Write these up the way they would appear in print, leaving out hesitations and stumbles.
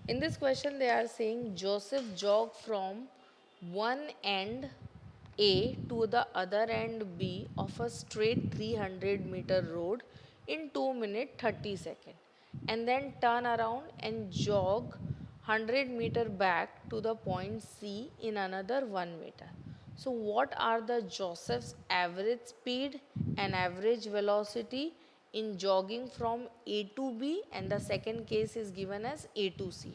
In this question, they are saying Joseph jogged from one end A to the other end B of a straight 300-meter road in 2 minutes 30 seconds and then turn around and jog 100-meter back to the point C in another 1 meter. So, what are the Joseph's average speed and average velocity in jogging from A to B, and the second case is given as A to C.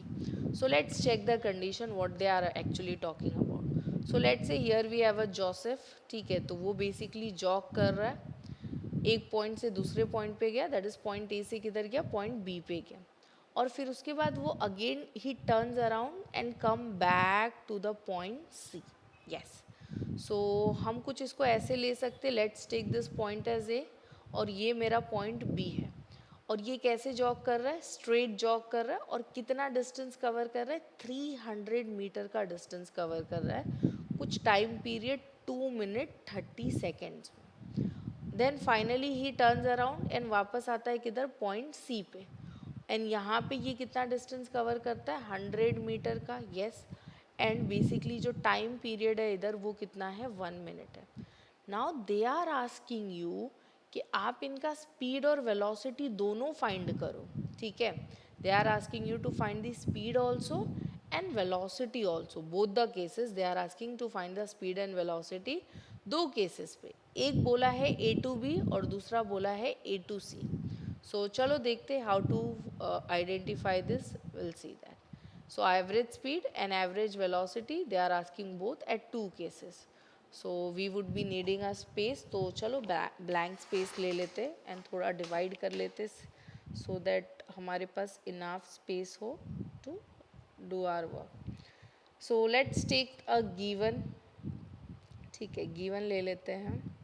So let's check the condition what they are actually talking about. So let's say here we have a Joseph, ठीक है, तो वो basically jog कर रहा है, एक point से दूसरे पॉइंट पे गया, दैट इज पॉइंट ए से किधर गया, पॉइंट बी पे गया, और फिर उसके बाद वो again he turns around and come back to the point C. Yes, so हम कुछ इसको ऐसे ले सकते, let's take this point as A और ये मेरा पॉइंट बी है, और ये कैसे जॉग कर रहा है, स्ट्रेट जॉग कर रहा है, और कितना डिस्टेंस कवर कर रहा है, 300 मीटर का डिस्टेंस कवर कर रहा है, कुछ time period 2 minute 30 seconds. Then finally he turns around and वापस आता है किधर, पॉइंट सी पे, एंड यहाँ पे ये कितना डिस्टेंस कवर करता है, 100 मीटर का. यस, एंड बेसिकली जो टाइम पीरियड है इधर वो कितना है, 1 मिनट है. Now they are asking you कि आप इनका स्पीड और वेलोसिटी दोनों फाइंड करो, ठीक है. They are asking you to find the speed also and velocity also, both the cases they are asking to find the speed and velocity. दो cases पे, एक बोला है ए टू बी और दूसरा बोला है ए टू सी. सो चलो देखते हैं how to identify this, will see that. So average speed and average velocity, they are asking both at two cases. So we would be needing a space, तो चलो blank space ले लेते and थोड़ा divide कर लेते so that हमारे पास enough space हो to do our work. So let's take a given, ठीक है, given ले लेते हैं हम.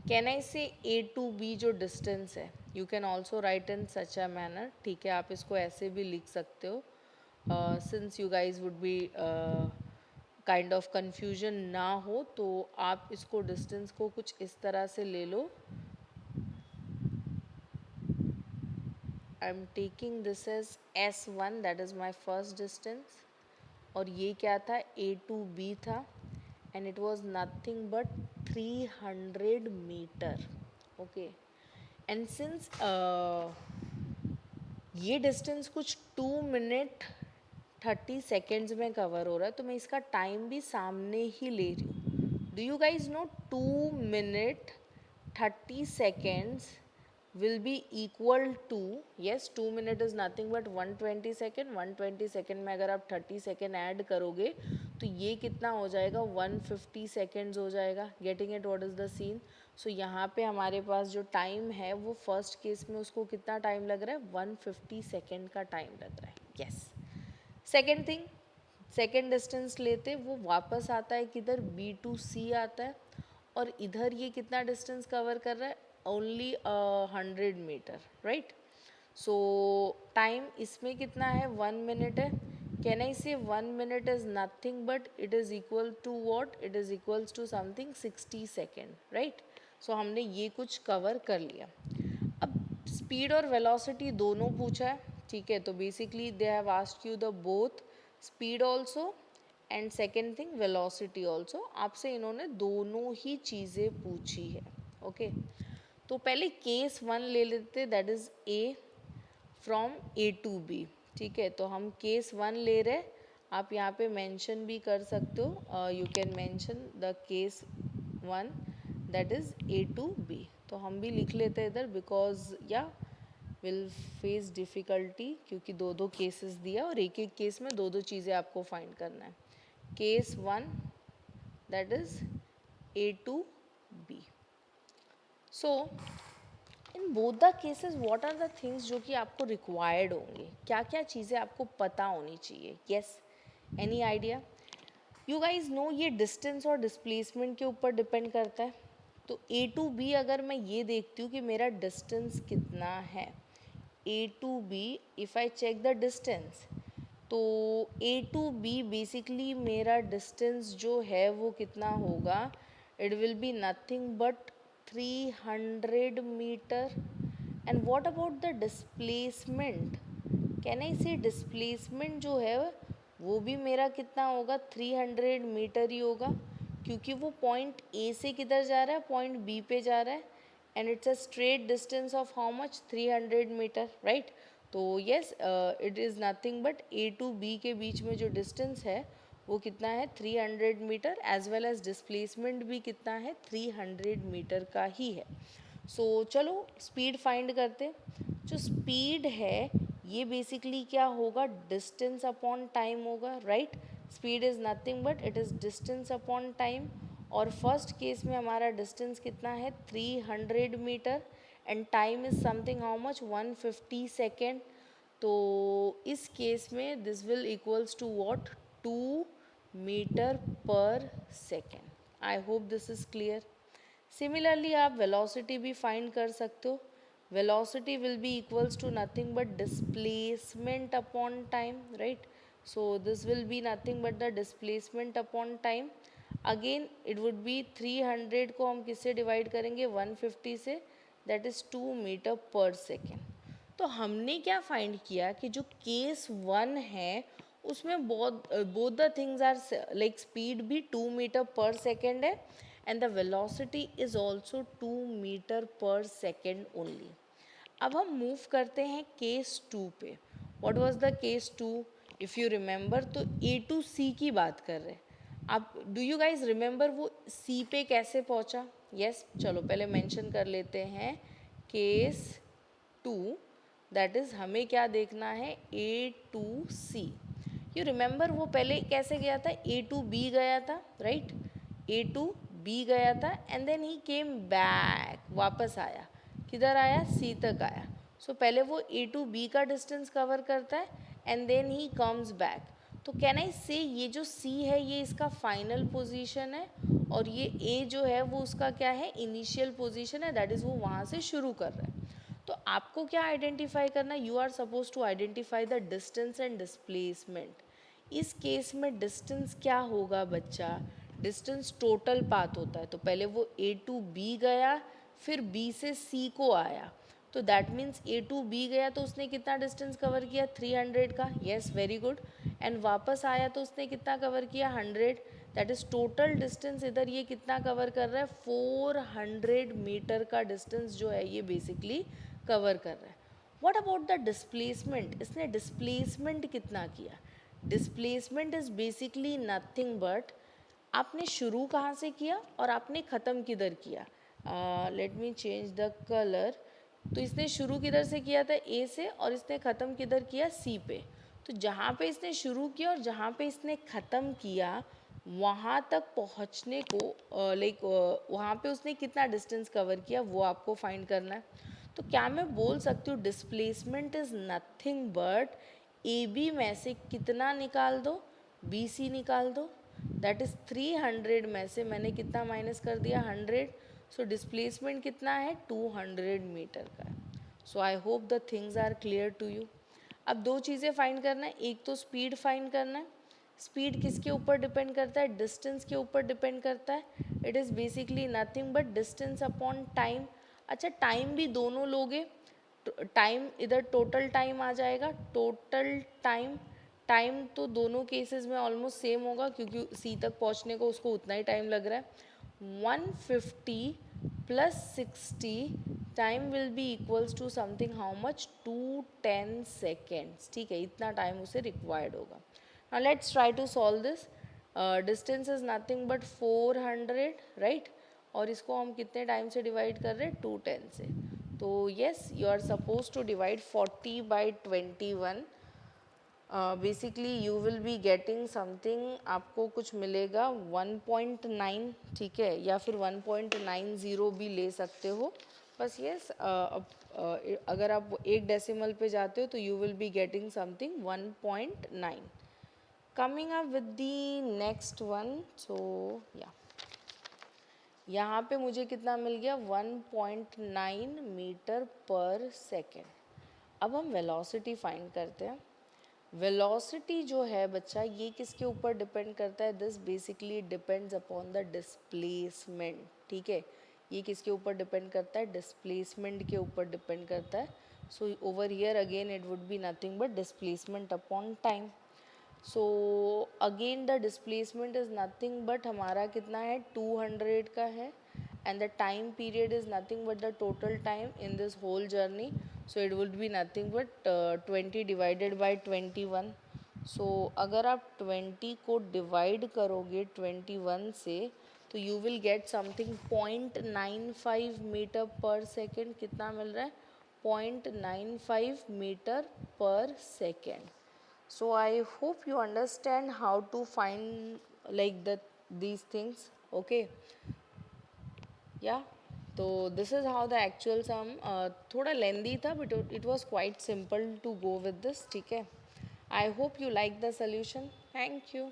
कैन आई से ए टू बी जो डिस्टेंस है, you can also right in such a manner, ठीक है, आप इसको ऐसे भी लिख सकते हो, since you guys would be kind of confusion ना हो, तो आप इसको डिस्टेंस को कुछ इस तरह से ले लो. I am taking this as S1, that is my first distance, और ये क्या था, ए टू बी था, and it was nothing but 300 meter. Okay, and since ये डिस्टेंस कुछ 2 मिनट 30 सेकेंड्स में कवर हो रहा है, तो मैं इसका टाइम भी सामने ही ले रही हूँ. Do you guys know 2 minute 30 seconds will be equal to, yes, 2 minute is nothing but 120 second, 120 second में अगर आप 30 सेकेंड ऐड करोगे तो ये कितना हो जाएगा, 150 सेकेंड्स हो जाएगा. Getting it, what is the scene. So यहाँ पे हमारे पास जो टाइम है वो फर्स्ट केस में उसको कितना टाइम लग रहा है, 150 सेकेंड का टाइम लग रहा है. Yes, second thing, second distance लेते वो वापस आता है किधर, बी टू सी आता है, और इधर ये कितना डिस्टेंस कवर कर रहा है, only 100 metre, right. So time इसमें कितना है, 1 मिनट है. Can I say 1 minute is nothing but it is equal to what, it is equals to something 60 second, right. So हमने ये कुछ कवर कर लिया. अब स्पीड और वेलोसिटी दोनों पूछा है, ठीक है, तो basically they have asked you the both speed also and second thing velocity also. आपसे इन्होंने दोनों ही चीज़ें पूछी है. ओके, तो पहले केस 1 ले लेते, that is A from A to B, ठीक है. तो हम केस 1 ले रहे, आप यहाँ पे मेंशन भी कर सकते हो, you can mention the case 1 that is A to B. तो हम भी लिख लेते हैं इधर, बिकॉज या विल फेस डिफ़िकल्टी, क्योंकि दो दो केसेस दिया और एक एक केस में दो दो चीज़ें आपको फाइंड करना है. Case 1 that is A to B. So in both the cases what are the things जो कि आपको रिक्वायर्ड होंगे, क्या क्या चीज़ें आपको पता होनी चाहिए. Yes, any idea. You guys know ये डिस्टेंस और डिस्प्लेसमेंट के ऊपर डिपेंड करता है. तो ए टू बी अगर मैं ये देखती हूँ कि मेरा डिस्टेंस कितना है, A to B, if I check the distance, तो ए टू बी बेसिकली मेरा डिस्टेंस जो है वो कितना होगा, it will be nothing but 300 metre. And what about the displacement, can I say displacement जो है वो भी मेरा कितना होगा, 300 मीटर ही होगा, क्योंकि वो पॉइंट ए से किधर जा रहा है, पॉइंट बी पे जा रहा है, and it's a straight distance of how much, 300 metre, right. तो yes, it is nothing but A to B के बीच में जो डिस्टेंस है वो कितना है, 300 metre, as well as displacement भी कितना है, 300 मीटर का ही है। सो चलो स्पीड फाइंड करते। जो स्पीड है ये बेसिकली क्या होगा, डिस्टेंस अपॉन टाइम होगा, right. Speed is nothing but it is distance upon time, और फर्स्ट केस में हमारा डिस्टेंस कितना है, 300 metre, and time is something how much, 150 second. तो इस केस में this will equals to what, 2 metre per second. I hope this is clear. Similarly आप velocity भी फाइंड कर सकते हो। Velocity will be equals to nothing but displacement upon time, right. So this will be nothing but the displacement upon time. Again it would be 300 को हम किससे divide करेंगे, 150 से, that is 2 metre per second. तो हमने क्या find किया कि जो केस 1 है उसमें both the things are like, speed भी 2 मीटर पर सेकेंड है and the velocity is also 2 metre per second only. अब हम मूव करते हैं केस 2 पे। What was the case 2, if you remember तो ए टू सी की बात कर रहे हैं। आप डू यू गाइज रिमेंबर वो सी पे कैसे पहुंचा? यस, चलो पहले मेंशन कर लेते हैं केस 2, दैट इज़ हमें क्या देखना है, A to C. You remember वो पहले कैसे गया था, ए टू बी गया था, राइट। ए टू बी गया था and then he came back, वापस आया, किधर आया, सी तक आया। सो पहले वो ए टू बी का डिस्टेंस कवर करता है and then he comes back. तो कैन आई से ये जो सी है ये इसका फाइनल पोजीशन है, और ये ए जो है वो उसका क्या है, इनिशियल पोजीशन है, दैट इज़ वो वहाँ से शुरू कर रहा है। तो आपको क्या आइडेंटिफाई करना, you are supposed to identify the distance and displacement. इस केस में डिस्टेंस क्या होगा बच्चा, डिस्टेंस टोटल पाथ होता है। तो पहले वो ए टू बी गया, फिर बी से सी को आया, तो that means A to B गया तो उसने कितना डिस्टेंस कवर किया, 300 का, येस वेरी गुड। एंड वापस आया तो उसने कितना कवर किया, 100, दैट इज़ टोटल डिस्टेंस इधर ये कितना कवर कर रहा है, 400 मीटर का डिस्टेंस जो है ये बेसिकली कवर कर रहा है। व्हाट अबाउट द डिस्प्लेसमेंट, इसने डिस्प्लेसमेंट कितना किया? Displacement is basically nothing but आपने शुरू कहाँ से किया और आपने ख़त्म किधर किया। Let me change the colour. तो इसने शुरू किधर से किया था, ए से, और इसने ख़त्म किधर किया, सी पे। तो जहाँ पे इसने शुरू किया और जहाँ पे इसने ख़त्म किया वहाँ तक पहुँचने को लाइक वहाँ पे उसने कितना डिस्टेंस कवर किया वो आपको फाइंड करना है। तो क्या मैं बोल सकती हूँ displacement is nothing but A B में से कितना निकाल दो, बी सी निकाल दो, दैट इज़ 300 में से मैंने कितना माइनस कर दिया, 100। सो डिस्प्लेसमेंट कितना है, 200 मीटर का है। So I hope the things are clear to you. अब दो चीज़ें फाइंड करना है, एक तो स्पीड फाइंड करना है। स्पीड किसके ऊपर डिपेंड करता है, डिस्टेंस के ऊपर डिपेंड करता है। It is basically nothing but distance upon time. अच्छा टाइम भी दोनों लोगे, टाइम इधर टोटल टाइम आ जाएगा, टोटल टाइम, टाइम तो दोनों केसेस में ऑलमोस्ट सेम होगा क्योंकि सी तक पहुंचने को उसको उतना ही टाइम लग रहा है। 150 plus 60 time will be equals to something how much, 210 seconds, ठीक है, इतना टाइम उसे रिक्वायर्ड होगा। Now let's try to solve this. Distance is nothing but 400, right, और इसको हम कितने टाइम से डिवाइड कर रहे हैं, 210 से। तो yes you are supposed to divide 40/21। Basically you will be getting something, आपको कुछ मिलेगा 1.9, ठीक है, या फिर 1.90 भी ले सकते हो। बस येस अगर आप एक डेसिमल पे जाते हो तो you will be getting something 1.9। Coming up with the next one, so या यहाँ पे मुझे कितना मिल गया, 1.9 मीटर पर सेकेंड। अब हम वेलोसिटी फाइंड करते हैं। वेलोसिटी जो है बच्चा ये किसके ऊपर डिपेंड करता है, this basically depends upon the displacement, ठीक है, ये किसके ऊपर डिपेंड करता है, डिस्प्लेसमेंट के ऊपर डिपेंड करता है। So over here again it would be nothing but displacement upon time. So again the displacement is nothing but हमारा कितना है 200 का है, and the time period is nothing but the total time in this whole journey. So it would be nothing but 20 divided by 21. So अगर आप 20 को divide करोगे 21 से तो you will get something 0.95 metre per second. कितना मिल रहा है? 0.95 metre per second. So I hope you understand how to find like these things. Okay. Yeah. So this is how the actual sum. थोड़ा लेंदी था but it was quite simple to go with this. ठीक है. I hope you like the solution. Thank you.